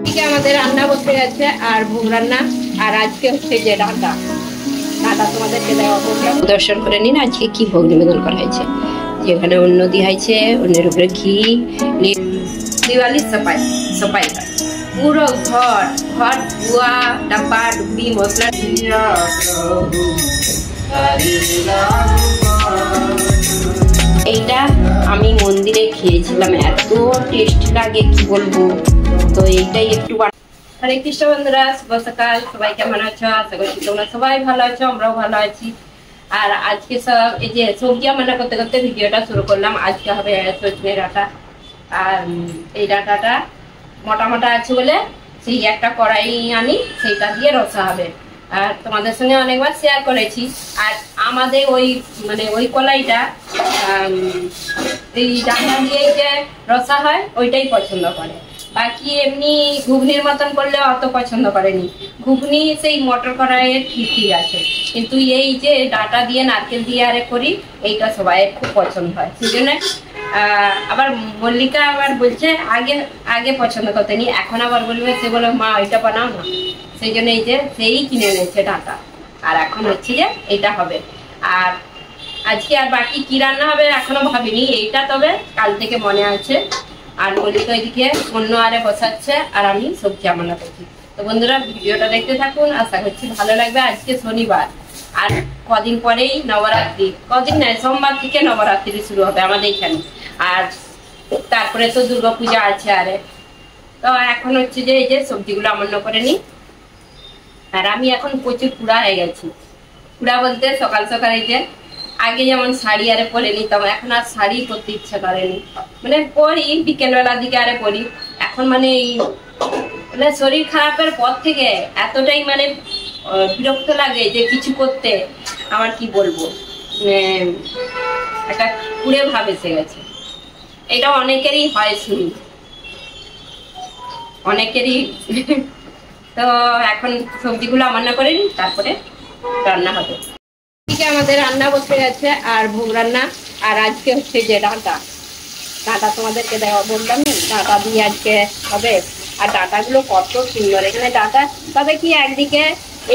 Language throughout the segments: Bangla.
আমাদের রান্না বসে গেছে আর ভোগ রান্না। আর আজকে হচ্ছে যে ডাটা তোমাদেরকে দেওয়া বললাম, দর্শন করে নিন আজকে কি ভোগ নিবেদন করা হয়েছে। যেখানে অন্য দিয়েছে, অন্যের উপরে ঘি, দিওয়ালি সপাই পুরো ঘর ধোয়া, ডাব্বা ডুবি মশলা। এইটা আমি মন্দিরে খেয়েছিলাম, এত টেস্ট লাগে কি বলবো। তো এইটাই একটু। হরে কৃষ্ণ বন্ধুরা, শুভ সকাল। সবাই কেমন আছো? আশা করছি তোমরা সবাই ভালো আছো, আমরাও ভালো আছি। আর আজকে সব এই যে সবজি রান্না করতে করতে ভিডিওটা শুরু করলাম। আজকে হবে সজনে ডাঁটা। আর এই ডাঁটাটা মোটা মোটা আছে বলে সেই একটা কড়াই আনি, সেইটা দিয়ে রসা হবে। আর তোমাদের সঙ্গে অনেকবার শেয়ার করেছি। আর আমাদের ওই কড়াইটা এই ডাঁটা দিয়ে যে রসা হয় ওইটাই পছন্দ করে। বাকি এমনি ঘুগনির মতন করলে অত পছন্দ করেনি। ঘুগনি সেই মটর কড়াইয়ের ঠিক আছে, কিন্তু এই যে ডাঁটা দিয়ে নারকেল দিয়ে আরে করি, এইটা সবাই খুব পছন্দ হয়। সেই জন্য আবার মল্লিকা আবার বলছে আগে পছন্দ করতে নি, এখন আবার বলবে, সে বলে মা ওইটা বানাও না। সেই জন্য এই যে সেই কিনে এনেছে ডাঁটা। আর এখন হচ্ছে যে এইটা হবে। আর আজকে আর বাকি কি রান্না হবে এখনো ভাবিনি, এইটা তবে কাল থেকে মনে আছে। আর মল্লিকা এদিকে অন্য আরে বসাচ্ছে আর আমি সবজি রান্না করছি। তো বন্ধুরা ভিডিওটা দেখতে থাকুন, আশা করছি ভালো লাগবে। আজকে শনিবার আর কদিন পরেই নবরাত্রি, কদিন নয় সোমবার থেকে নবরাত্রি শুরু হবে আমাদের এখানে। আর তারপরে তো দুর্গাপূজা আছে আরে। তো এখন হচ্ছে যে এই যে সবজিগুলো রান্না করে নি। আর আমি এখন প্রচুর কুড়া হয়ে গেছি। কুড়া বলতে সকাল সকাল এই যে আগে যেমন শাড়ি আরে পরে নিতাম, এখন আর শাড়ি পরতে ইচ্ছা করেনি। মানে পরি বিকেলবেলার দিকে আরে পরি। এখন মানে এই শরীর খারাপের পর থেকে এতটাই মানে বিরক্ত লাগে যে কিছু করতে, আমার কি বলবো, একটা কুড়ে ভাব এসে গেছে। এটা অনেকেরই হয় শুনি, অনেকেরই। তো এখন সবজিগুলো রান্না করে নিই, তারপরে রান্না হবে। আমাদের রান্না বসে গেছে আর ভোগ রান্না। আর আজকে হচ্ছে যে ডাঁটা তোমাদেরকে দেওয়া বললাম, ডাঁটা দিয়ে আজকে হবে। আর ডাঁটাগুলো কত সুন্দর এখানে ডাঁটা। তবে কি একদিকে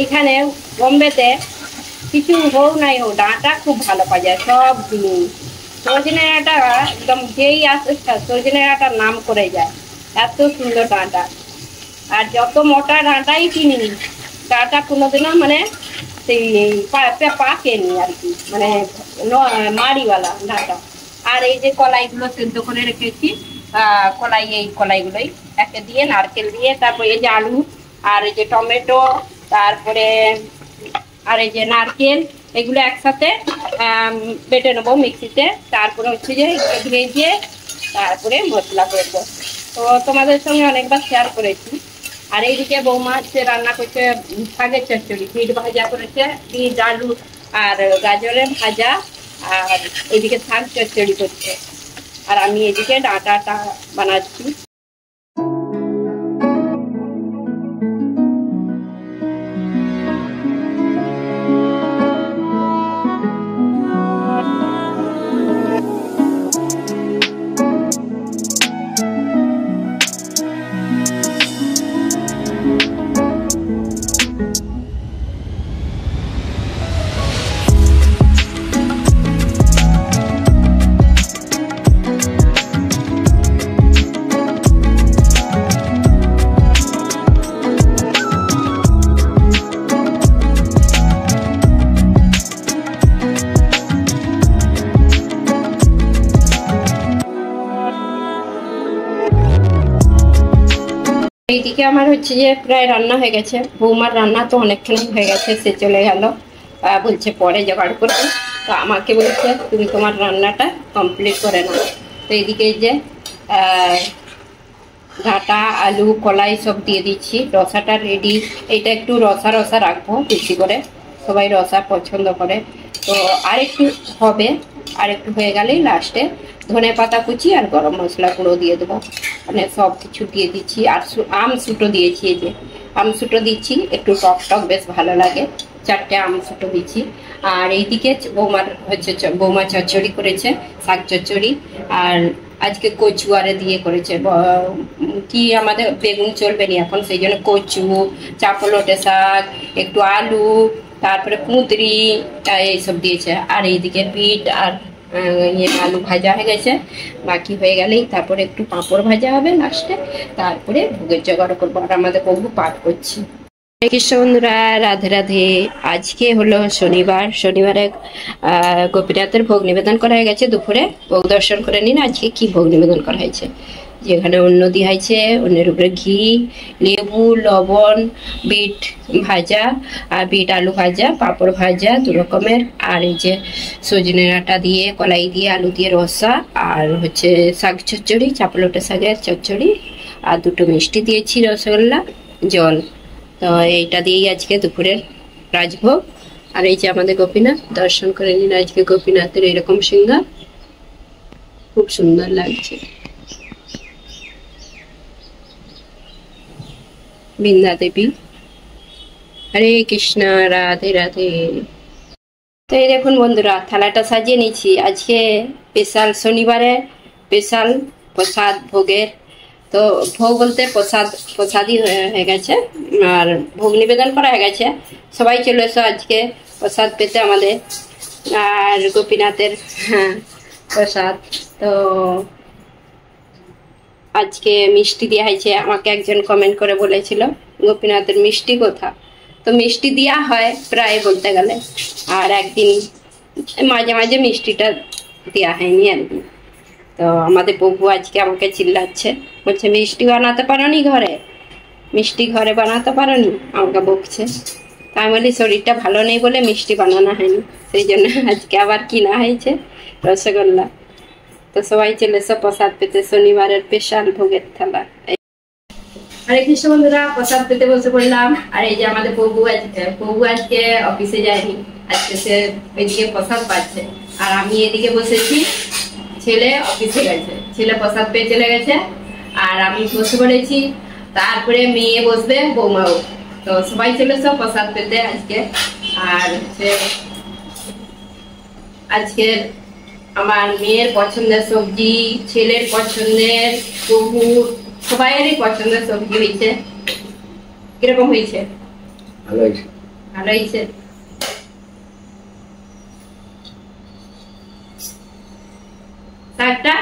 এইখানে বোম্বেতে কিছু হোক নাই হোক ডাঁটা খুব ভালো পাওয়া যায় সব জিনিস। সজনে ডাঁটা একদম যেই আসে সজনে ডাঁটার নাম করে যায়, এত সুন্দর ডাঁটা। আর যত মোটা ডাঁটাই কিনি, ডাঁটা কোনোদিনও মানে সেই পাকেনি আর কি, মানে মাড়িওয়ালা ডাঁটা। আর এই যে কলাইগুলো সেদ্ধ করে রেখেছি, এই কলাইগুলোই একে দিয়ে নারকেল দিয়ে, তারপরে এই যে আলু আর এই যে টমেটো, তারপরে আর এই যে নারকেল, এগুলো একসাথে বেটে নেবো মিক্সিতে। তারপরে হচ্ছে যে ভেজে তারপরে মশলা করবো। তো তোমাদের সঙ্গে অনেকবার শেয়ার করেছি। আর এইদিকে বৌমা হচ্ছে রান্না করছে শাকের চচ্চড়ি, পিঠ ভাজা করেছে, পিঠ আলু আর গাজরের ভাজা। আর এদিকে শাক চচ্চড়ি করছে। আর আমি এদিকে ডাঁটাটা বানাচ্ছি। এইদিকে আমার হচ্ছে যে প্রায় রান্না হয়ে গেছে। বৌমার রান্না তো অনেকখানি হয়ে গেছে, সে চলে গেল, বলছে পরে জোগাড় করবে। তো আমাকে বলছে তুমি তোমার রান্নাটা কমপ্লিট করে নাও। তো এইদিকে যে ডাঁটা আলু কলাই সব দিয়ে দিচ্ছি, রসাটা রেডি। এটা একটু রসা রসা রাখবো বেশি করে, সবাই রসা পছন্দ করে। তো আর একটু হবে, আর একটু হয়ে গেলেই লাস্টে ধনে পাতা কুচি আর গরম মশলা গুঁড়ো দিয়ে দেবো। মানে সব কিছু দিয়ে দিচ্ছি। আর আমসুটো দিয়েছি, এই যে আমসুটো দিচ্ছি, একটু টক টক বেশ ভালো লাগে। 4টে আমসুটো দিচ্ছি। আর এইদিকে বৌমা চচ্চড়ি করেছে, শাক চচ্চড়ি। আর আজকে কচু আরে দিয়ে করেছে, কি আমাদের বেগুন চলবে না এখন, সেই জন্য কচু, চাপলোটে শাক, একটু আলু, তারপরে কুঁদরি এইসব দিয়েছে। আর এইদিকে বিট আর আলু ভাজা হয়ে গেছে, বাকি হয়ে গেলেই তারপরে একটু পাঁপড় ভাজা হবে লাস্টে, তারপরে ভোগের জোগাড় করবো। আর আমাদের প্রভু পাঠ করছি। হরে কৃষ্ণ বন্ধুরা, রাধে রাধে। আজকে হলো শনিবার, শনিবারে গোপীনাথের ভোগ নিবেদন করা হয়ে গেছে। দুপুরে ভোগ দর্শন করে নিন আজকে কি ভোগ নিবেদন করা হয়েছে। যেখানে অন্ন দেওয়া হয়েছে, অন্যের উপরে ঘি, লেবু, লবণ, বিট ভাজা আর বিট আলু ভাজা, পাঁপড় ভাজা 2 রকমের, আর এই যে সজনে ডাঁটা দিয়ে, কলাই দিয়ে, আলু দিয়ে রসা, আর হচ্ছে শাক চচ্চড়ি, চাপলোটে শাকের চচ্চড়ি, আর 2টো মিষ্টি দিয়েছি, রসগোল্লা, জল। তো এইটা দিয়েই আজকে দুপুরের রাজভোগ। আর এই যে আমাদের গোপীনাথ, দর্শন করে নিন আজকে গোপীনাথের এরকম সিংহার, খুব সুন্দর লাগছে। বৃন্দা দেবী, হরে কৃষ্ণ, রাধে রাধে। তো এই দেখুন বন্ধুরা, থালাটা সাজিয়ে নিয়েছি। আজকে স্পেশাল শনিবারে স্পেশাল প্রসাদ ভোগের। তো ভোগ বলতে প্রসাদই হয়ে গেছে, আর ভোগ নিবেদন করা হয়ে গেছে। সবাই চলে এসো আজকে প্রসাদ পেতে আমাদের, আর গোপীনাথের প্রসাদ। তো আজকে মিষ্টি দেওয়া হয়েছে। আমাকে একজন কমেন্ট করে বলেছিল গোপীনাথের মিষ্টি কোথা, তো মিষ্টি দেওয়া হয় প্রায় বলতে গেলে, আর একদিন মাঝে মাঝে মিষ্টিটা দেওয়া হয়নি আর কি। তো আমাদের প্রভু আজকে আমাকে চিল্লাচ্ছে, বলছে মিষ্টি বানাতে পারোনি ঘরে, মিষ্টি ঘরে বানাতে পারোনি, আমাকে বকছে। তা আমি বলি শরীরটা ভালো নেই বলে মিষ্টি বানানো হয়নি, সেই জন্য আজকে আবার কিনা হয়েছে রসগোল্লা। তো সবাই চলে এসো প্রসাদ পেতে, শনিবারের স্পেশাল ভোগের থালা। হরে কৃষ্ণ বন্ধুরা, প্রসাদ পেতে বসে পড়লাম। আর এই যে আমাদের প্রভু আজকে অফিসে যায়নি, আজকে সে ওইদিকে প্রসাদ পাচ্ছে, আর আমি এদিকে বসেছি। ছেলে অফিসে গেছে, ছেলে প্রসাদ পেয়ে চলে গেছে, আর আমি বসে পড়েছি। তারপরে মেয়ে বসবে, বৌমাও। তো সবাই চলে এসো প্রসাদ পেতে আজকে। আর হচ্ছে আজকের আমার মেয়ের পছন্দের সবজি, ছেলের পছন্দের, প্রভুর সবাইয়েরই পছন্দের সবজি হয়েছে। কিরকম হয়েছে? ভালো হয়েছে, ভালো হয়েছে। শাকটা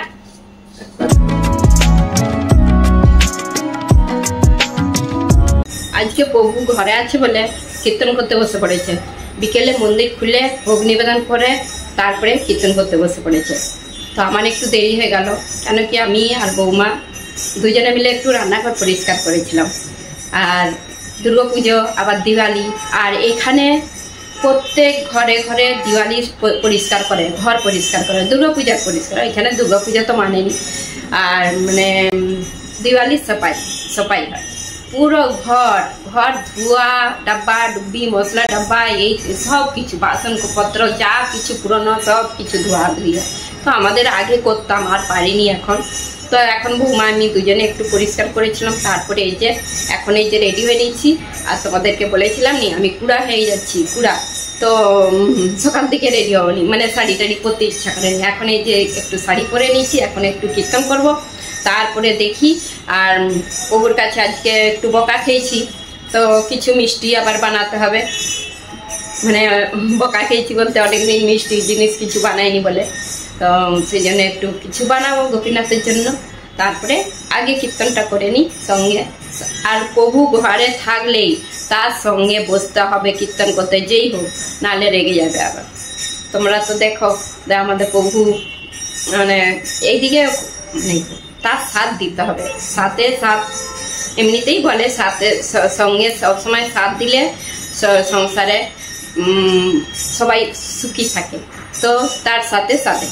আজকে প্রভু ঘরে আছে বলে কীর্তন করতে বসে পড়েছে। বিকেলে মন্দির খুলে ভোগ নিবেদন করে তারপরে কীর্তন করতে বসে পড়েছে। তো আমার একটু দেরি হয়ে গেল, কেন কি আমি আর বৌমা দুজনে মিলে একটু রান্নাঘর পরিষ্কার করেছিলাম। আর দুর্গাপুজো, আবার দিওয়ালি, আর এখানে প্রত্যেক ঘরে ঘরে দিওয়ালি পরিষ্কার করে, ঘর পরিষ্কার করে, দুর্গাপূজা পরিষ্কার। এখানে দুর্গাপূজা তো মানেনি, আর মানে দিওয়ালি সপাই হয়। পুরো ঘর ধোয়া, ডাব্বা ডুব্বি, মশলা ডাব্বা, এই সব কিছু বাসনপত্র যা কিছু পুরনো সব কিছু ধোয়া ধুই। তো আমাদের আগে করতাম, আর পারিনি এখন। তো এখন বৌমা আমি দুজনে একটু পরিষ্কার করেছিলাম। তারপরে এই যে এখন এই যে রেডি হয়ে নিচ্ছি। আর তোমাদেরকে বলেছিলাম নি আমি কুড়া হয়ে যাচ্ছি, কুড়া। তো সকাল থেকে রেডি হবনি, মানে শাড়ি টাড়ি পরতে ইচ্ছা করেনি। এখন এই যে একটু শাড়ি পরে নিয়েছি, এখন একটু কীর্তন করব, তারপরে দেখি। আর প্রভুর কাছে আজকে একটু বকা খেয়েছি, তো কিছু মিষ্টি আবার বানাতে হবে। মানে বকা খেয়েছি বলতে অনেকদিন মিষ্টি জিনিস কিছু বানাইনি বলে, তো সেই জন্য একটু কিছু বানাবো গোপীনাথের জন্য। তারপরে আগে কীর্তনটা করে নিই সঙ্গে। আর প্রভু ঘরে থাকলেই তার সঙ্গে বসতে হবে কীর্তন করতে, যেই হোক, নাহলে রেগে যাবে আবার। তোমরা তো দেখো আমাদের প্রভু মানে এইদিকে নেই, তার সাথ দিতে হবে। সাথে সাথ এমনিতেই বলে, সাথে সঙ্গে সবসময় সাথ দিলে সংসারে সবাই সুখী থাকে। তো তার সাথে সাথে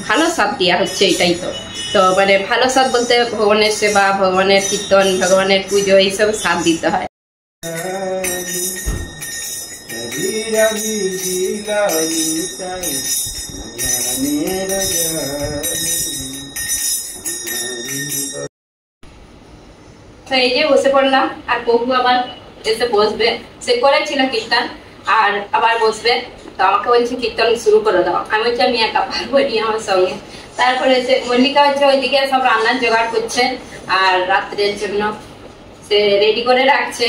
ভালো সাথ দেওয়া হচ্ছে, এটাই তো। তো মানে ভালো সাথ বলতে ভগবানের সেবা, ভগবানের কীর্তন, ভগবানের পুজো, এইসব সাথ দিতে হয়। তো এই যে বসে পড়লাম, আর প্রভু আবার এসে বসবে। সে করেছিল কীর্তন, আর আবার বসবে। তো আমাকে বলছে কীর্তন শুরু করে দাও। আমি বলছি আমি একা পারবো নি আমার সঙ্গে। তারপরে মল্লিকা হচ্ছে ওইদিকে সব রান্নার জোগাড় করছে আর রাত্রের জন্য সে রেডি করে রাখছে।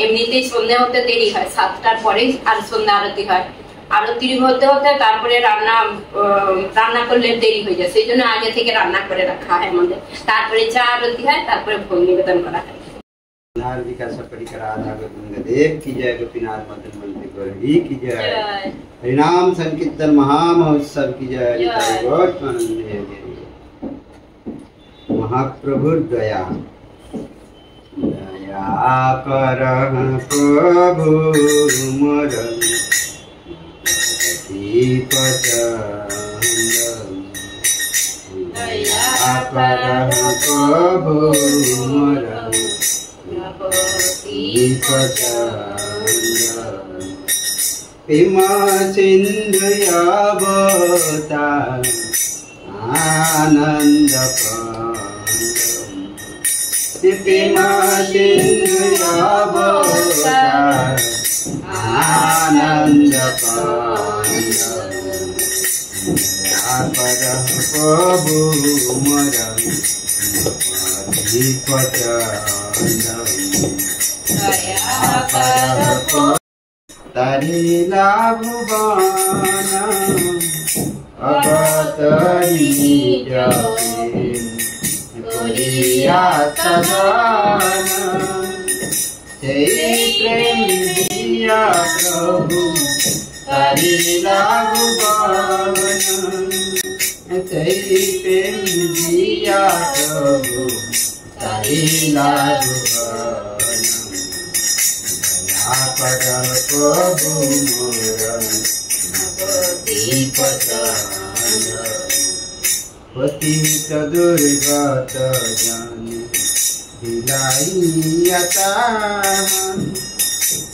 এমনিতেই সন্ধ্যা হতে দেরি হয়, 7টার পরেই আর সন্ধ্যা আরতি হয়। আরতি হতে হতে তারপরে রান্না করলে দেরি হয়ে যায়, সেই জন্য আগে থেকে রান্না করে রাখা হয় আমাদের। তারপরে চা আরতি হয়, তারপরে ভোগ নিবেদন করা হয়। देव की जय, गोपीनाथ मदन मोहन गौरी की जय, हरिनाम संकीर्तन महामहोत्सव की जय। महाप्रभु दया दया कर प्रभु मोर दीप दया कर प्रभु मोर पिमा सिंधुयावतार आनंद पिमा सिंधुयावतार आनंद प्रभु मोर तरिला भुवन अवतरी जपिया सदान जय प्रेम दिया प्रभु तरिला भुवन जय प्रेम दिया प्रभु तरिला भुवन प्रभु पतित दुर्गत जन हिलाइता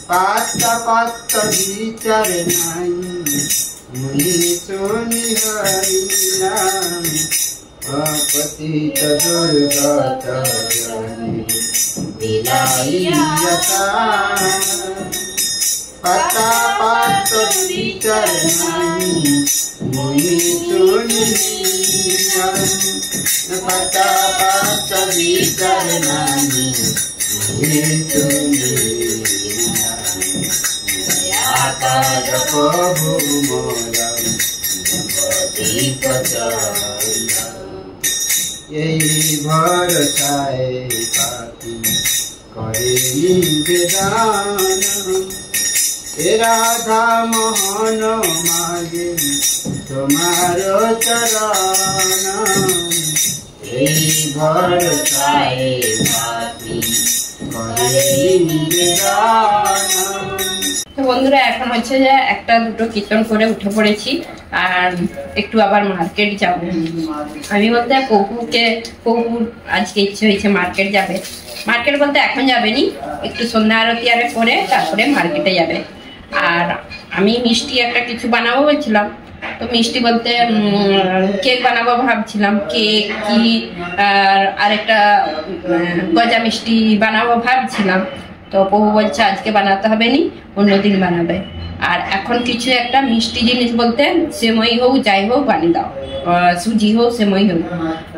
पात पात विचार नहीं मुनि सुनि हरिना पतित दुर्गत जन हिलाइता पता पात विचार नहीं मुनि सुनि पता पात विचार नहीं मुनि सुनि प्रभु मोर दीप यही भरसाए पाती करे निवेदन राधा मोहन मागे तुम्हारो चरण यही भरसाए पाती करे निवेदन। তো বন্ধুরা এখন হচ্ছে যে একটা দুটো কীর্তন করে উঠে পড়েছি আর একটু আবার মার্কেট যাব। আমি বলতে পপুর আজকে ইচ্ছে হয়েছে মার্কেট যাবে। মার্কেট বলতে এখন যাবেনি, একটু সন্ধ্যা আরতি আরে করে তারপরে মার্কেটে যাবে। আর আমি মিষ্টি একটা কিছু বানাবো বলছিলাম, তো মিষ্টি বলতে কেক বানাবো ভাবছিলাম, কেক কি আর একটা গজা মিষ্টি বানাবো ভাবছিলাম। তো প্রভু বলছে আজকে বানাতে হবে নি, অন্যদিন বানাবে। আর এখন কিছু একটা মিষ্টি জিনিস বলতে সেমই হোক যাই হোক বানিয়ে দাও, সুজি হোক সেমই হোক।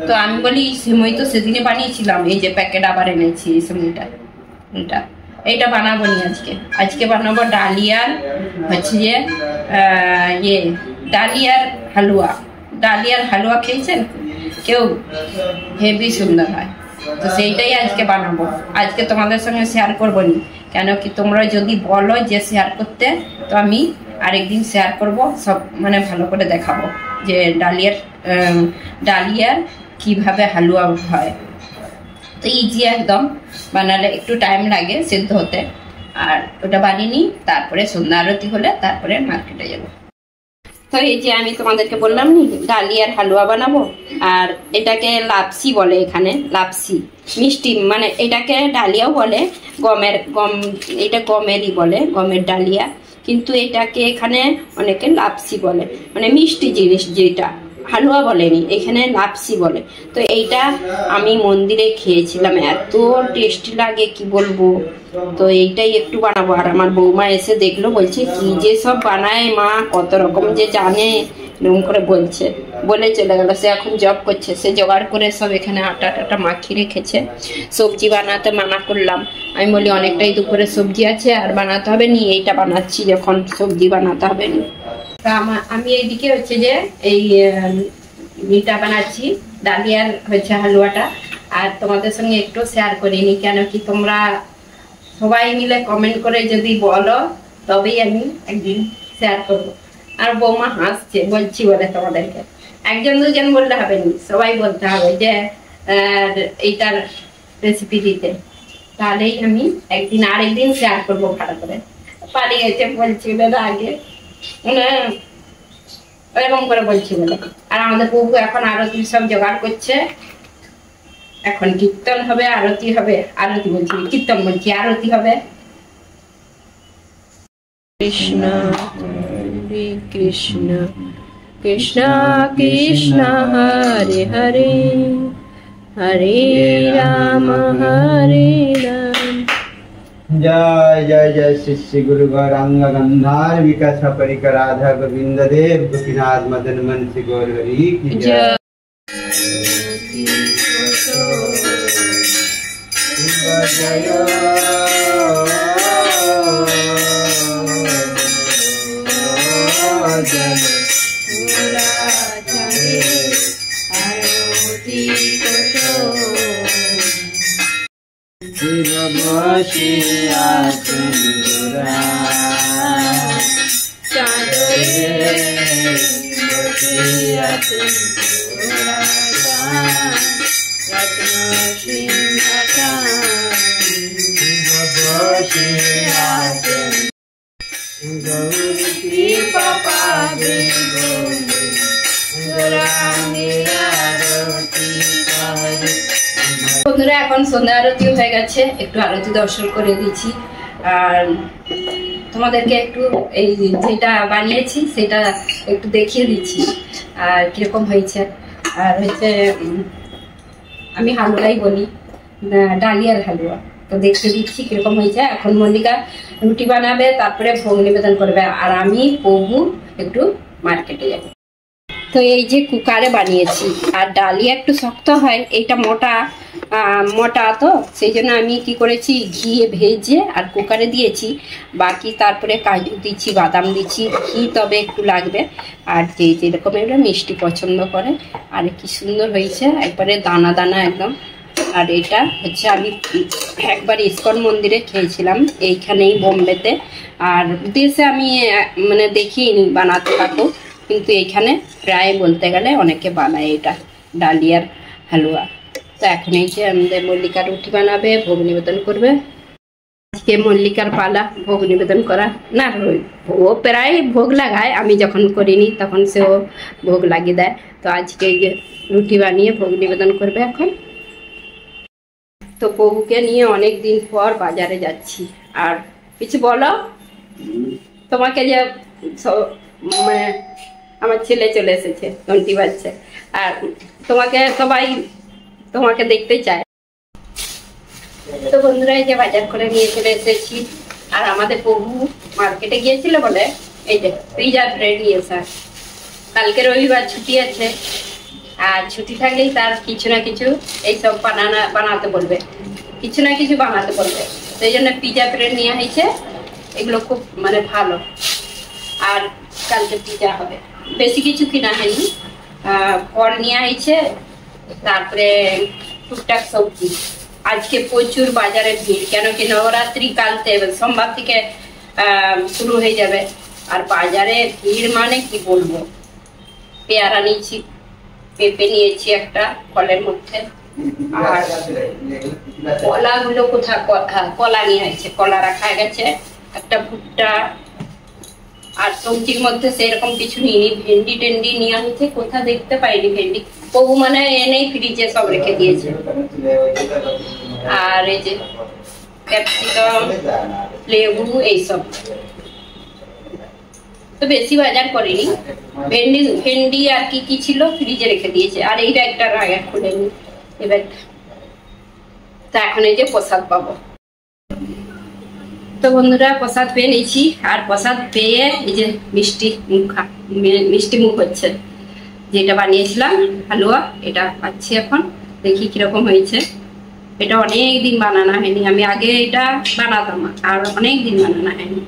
তো আমি বলি সেমই তো সেদিনে বানিয়েছিলাম, এই যে প্যাকেট আবার এনেছি এই সেমইটা, এইটা বানাবো নি আজকে বানাবো ডালিয়ার হচ্ছে যে ডালিয়ার হালুয়া। ডালিয়ার হালুয়া খেয়েছেন কেউ? হেভি সুন্দর হয়। তো সেইটাই আজকে বানাবো, আজকে তোমাদের সঙ্গে শেয়ার করবো নি, কেন কি তোমরা যদি বলো যে শেয়ার করতে তো আমি আরেকদিন শেয়ার করব, সব মানে ভালো করে দেখাবো যে ডালিয়ার কিভাবে হালুয়া হয়। তো ইজি একদম, বানালে একটু টাইম লাগে সিদ্ধ হতে। আর ওটা বানিয়ে নিই, তারপরে সন্ধ্যা আরতি হলে তারপরে মার্কেটে যাবো। তো এই যে আমি তোমাদেরকে বললাম নি ডালিয়ার হালুয়া বানাবো, আর এটাকে লাপসি বলে এখানে, লাপসি মিষ্টি, মানে এটাকে ডালিয়াও বলে, এটা গমেরই বলে, গমের ডালিয়া, কিন্তু এটাকে এখানে অনেকে লাপসি বলে, মানে মিষ্টি জিনিস যেটা, হালুয়া বলেনি, এখানে লাপসি বলে। তো এইটা আমি মন্দিরে খেয়েছিলাম, এত টেস্টি লাগে কি বলবো। তো এইটাই একটু বানাবো। আর আমার বৌমা এসে দেখলো, বলছে কি যে সব বানায় মা, কত রকম যে জানে, এরকম করে বলছে। বলে চলে গেল। সে এখন জব করছে, সে জোগাড় করে সব এখানে আটা টাটা মাখিয়ে রেখেছে। সবজি বানাতে মানা করলাম, আমি বলি অনেকটাই দুপুরে সবজি আছে আর বানাতে হবে নি, এইটা বানাচ্ছি যখন সবজি বানাতে হবে নি। তা আমি এইদিকে হচ্ছে যে এই ইটা বানাচ্ছি, ডালিয়ার হচ্ছে হালুয়াটা। আর তোমাদের সঙ্গে একটু শেয়ার করিনি, কেন কি তোমরা সবাই মিলে কমেন্ট করে যদি বলো তবেই আমি একদিন শেয়ার করবো। আর বৌমা হাসছে, বলছি বলে তোমাদেরকে, একজন দুজন বললে হবে না, সবাই বলতে হবে যে এইটার রেসিপি দিতে, তাহলেই আমি একদিন আরেকদিন শেয়ার করবো ভালো করে। পালিয়ে গেছে বলছি বলে আগে, মানে এরকম করে বলছি বলে। আর আমাদের প্রভু এখন আরতি সব জোগাড় করছে, এখন কীর্তন হবে, আরতি হবে, আরতি বলছি কীর্তন বলছি, আরতি হবে। কৃষ্ণ হরে কৃষ্ণ কৃষ্ণ কৃষ্ণ হরে হরে হরে রাম হরে রাম। जय जय जय शिष्य गुरु गौरांग गंधार विकास परिकर राधा गोविंद देव गोपीनाथ मदन मनसी गौर हरि की जय। বন্ধুরা এখন সন্ধ্যা আরতি হয়ে গেছে, একটু আরতি দর্শন করে দিচ্ছি। আর তোমাদেরকে একটু এই যেটা বানিয়েছি সেটা একটু দেখিয়ে দিচ্ছি আর কিরকম হয়েছে। আর হচ্ছে আমি হালুয়াই বলি, ডালিয়ার হালুয়া, তো দেখিয়ে দিচ্ছি কিরকম হয়েছে। এখন মল্লিকা রুটি বানাবে, তারপরে ভোগ নিবেদন করবে, আর আমি প্রভু একটু মার্কেটে যাবো। তো এই যে কুকারে বানিয়েছি, আর ডালিয়া একটু শক্ত হয়, এইটা মোটা মোটা, তো সেই জন্য আমি কি করেছি, ঘিয়ে ভেজে আর কুকারে দিয়েছি। বাকি তারপরে কাজু দিচ্ছি, বাদাম দিচ্ছি, ঘি তবে একটু লাগবে। আর যে যেরকম এগুলো মিষ্টি পছন্দ করে। আর কি সুন্দর হয়েছে, একবারে দানা দানা একদম। আর এটা হচ্ছে আমি একবার ইস্কন মন্দিরে খেয়েছিলাম, এইখানেই বোম্বেতে। আর দেশে আমি মানে দেখিনি বানাতে পারবো, কিন্তু এইখানে প্রায় বলতে গেলে অনেকে বানায় এটা ডালিয়ার হালুয়া। তো এখন এই যে আমাদের মল্লিকা রুটি বানাবে, ভোগ নিবেদন করবে। আজকে মল্লিকার পালা ভোগ নিবেদন করা, না ও প্রায় ভোগ লাগায়, আমি যখন করিনি তখন সেও ভোগ লাগিয়ে দেয়। তো আজকে এই যে রুটি বানিয়ে ভোগ নিবেদন করবে এখন। তো প্রভুকে নিয়ে অনেক দিন পর বাজারে যাচ্ছি। আর কিছু বলো, তোমাকে যে মানে আমার ছেলে চলে এসেছে, ঘন্টি বাজছে, আর তোমাকে সবাই তোমাকে দেখতে চায়। তো বন্ধুরা এই যে বাজার করে নিয়ে চলে এসেছি। আর আমাদের প্রভু মার্কেটে গিয়েছিল বলে এই যে পিজা ব্রেড নিয়েছে। কালকে রবিবার ছুটি আছে, আর ছুটি থাকলেই তার কিছু না কিছু এইসব বানাতে বলবে, কিছু না কিছু বানাতে বলবে। সেই জন্য পিজা ব্রেড নিয়ে হয়েছে, এগুলো খুব মানে ভালো। আর কালকে পিজা হবে, বেশি কিছু কিনা হয়নি। ফল নিয়ে হয়েছে, তারপরে টুকটাক সবজি। আজকে প্রচুর বাজারে ভিড়, কেন কি নবরাত্রি কালতে সোমবার থেকে শুরু হয়ে যাবে। আর বাজারে ভিড় মানে কি বলবো। পেয়ারা নিয়েছি, পেঁপে নিয়েছি একটা ফলের মধ্যে, আর কলাগুলো কোথায়, কলা নিয়ে আছে, কলা রাখা গেছে, একটা ভুট্টা। আর সবজির মধ্যে সেরকম কিছু নিইনি, ভেন্ডি টেন্ডি নিয়ে হয়েছে, কোথা দেখতে পাইনি ভেন্ডি। প্রভু মানে এনেই ফ্রিজে সব রেখে দিয়েছে। আর এই যে ক্যাপসিকাম, লেবু, এইসব। তো বেশি বাজার করিনি, ভেন্ডি আর কি কি ছিল ফ্রিজে রেখে দিয়েছে। আর এই ব্যাগটা আগে খুলেনি, এই ব্যাগটা। তা এখন এই যে প্রসাদ পাবো। তো বন্ধুরা প্রসাদ পেয়ে নিয়েছি, আর প্রসাদ পেয়ে এই যে মিষ্টি মুখ হচ্ছে। যেটা বানিয়েছিলাম হালুয়া, এটা পাচ্ছি এখন। দেখি কিরকম হয়েছে। এটা অনেক দিন বানানো হয়নি, আমি আগে এটা বানাতাম আর অনেক দিন বানানো হয়নি।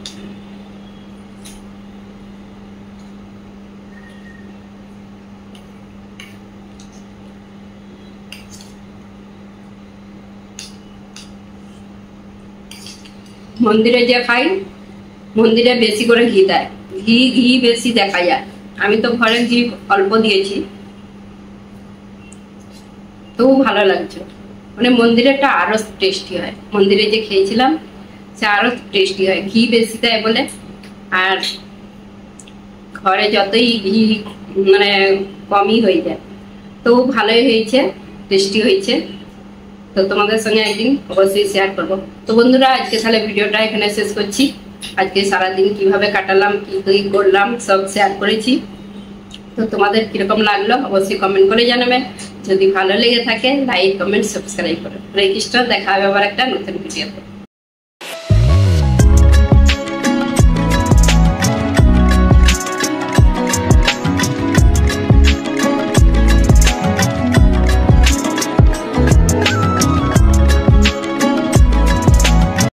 মন্দিরে যে খাই, মন্দিরে বেশি করে ঘি দেয়, ঘি বেশি দেখা যায়। আমি তো ঘরে ঘি অল্প দিয়েছি, তবু ভালো লাগছে। মানে মন্দিরেরটা আরো টেস্টি হয়, মন্দিরে যে খেয়েছিলাম সে আরো টেস্টি হয়, ঘি বেশি দেয় বলে। আর ঘরে যতই ঘি মানে কমই হয়ে যায়, তবু ভালোই হয়েছে, টেস্টি হয়েছে। তো তোমাদের সঙ্গে একদিন অবশ্যই শেয়ার করবো। তো বন্ধুরা, আজকে তাহলে ভিডিওটা এখানে শেষ করছি। আজকে সারাদিন কিভাবে কাটালাম, কি করলাম, সব শেয়ার করেছি। তো তোমাদের কিরকম লাগলো অবশ্যই কমেন্ট করে জানাবেন। যদি ভালো লেগে থাকে লাইক, কমেন্ট, সাবস্ক্রাইব করো। হরে কৃষ্ণ। দেখা হবে আবার একটা নতুন ভিডিওতে।